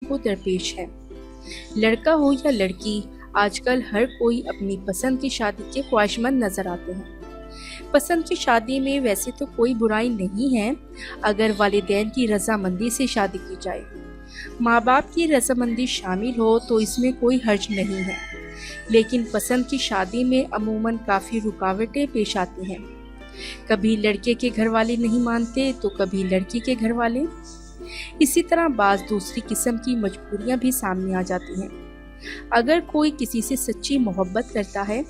को दरपेश है। लड़का हो या लड़की, आजकल हर कोई अपनी पसंद की शादी के ख्वाहिशमंद नजर आते हैं। पसंद की शादी में वैसे तो कोई बुराई नहीं है अगर वालिदैन की रजामंदी से शादी की जाए। माँ बाप की रजामंदी शामिल हो तो इसमें कोई हर्ज नहीं है, लेकिन पसंद की शादी में अमूमन काफ़ी रुकावटें पेश आती हैं। कभी लड़के के घर वाले नहीं मानते तो कभी लड़की के घर वाले। इसी तरह बाज़ दूसरी किस्म की मजबूरियां भी सामने आ जाती हैं। अगर कोई किसी से सच्ची मोहब्बत करता है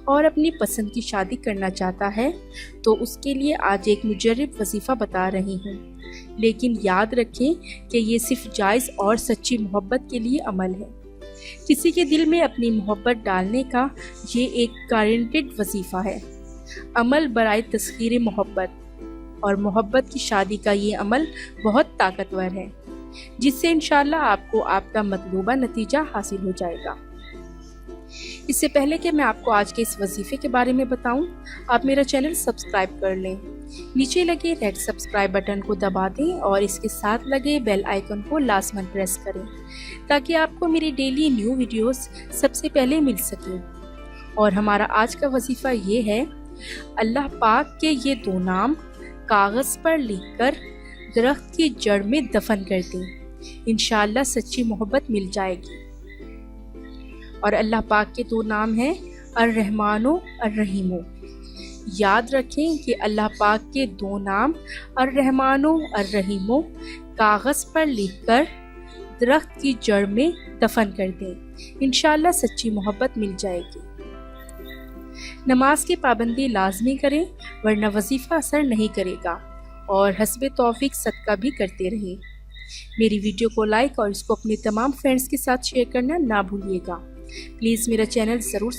और अपनी पसंद की शादी करना चाहता है तो उसके लिए आज एक मुजर्रब वजीफ़ा बता रही हूँ, लेकिन याद रखें कि ये सिर्फ जायज़ और सच्ची मोहब्बत के लिए अमल है। किसी के दिल में अपनी मोहब्बत डालने का ये एक गारंटेड वजीफ़ा है। अमल बराए तस्खीर मोहब्बत, और मोहब्बत की शादी का ये अमल बहुत ताकतवर है, जिससे इंशाअल्लाह आपको आपका मतलूबा नतीजा हासिल हो जाएगा। इससे पहले कि मैं आपको आज के इस वजीफे के बारे में बताऊं, आप मेरा चैनल सब्सक्राइब कर लें। नीचे लगे रेड सब्सक्राइब बटन को दबा दें और इसके साथ लगे बेल आइकन को लाजमन प्रेस करें, ताकि आपको मेरी डेली न्यू वीडियोस सबसे पहले मिल सके। और हमारा आज का वजीफा ये है, अल्लाह पाक के ये दो नाम कागज़ पर लिखकर दरख्त की जड़ में दफन कर दें, इंशाअल्लाह सच्ची मोहब्बत मिल जाएगी। और अल्लाह पाक के दो नाम हैं अर्रहमानो अर्रहीमो। याद रखें कि अल्लाह पाक के दो नाम अर्रहमानो अर्रहीमो कागज़ पर लिखकर दरख्त की जड़ में दफन कर दें, इंशाअल्लाह सच्ची मोहब्बत मिल जाएगी। नमाज की पाबंदी लाजमी करें, वरना वजीफ़ा असर नहीं करेगा। और हस्बे तौफीक सदका भी करते रहें। मेरी वीडियो को लाइक और इसको अपने तमाम फ्रेंड्स के साथ शेयर करना ना भूलिएगा। प्लीज़ मेरा चैनल ज़रूर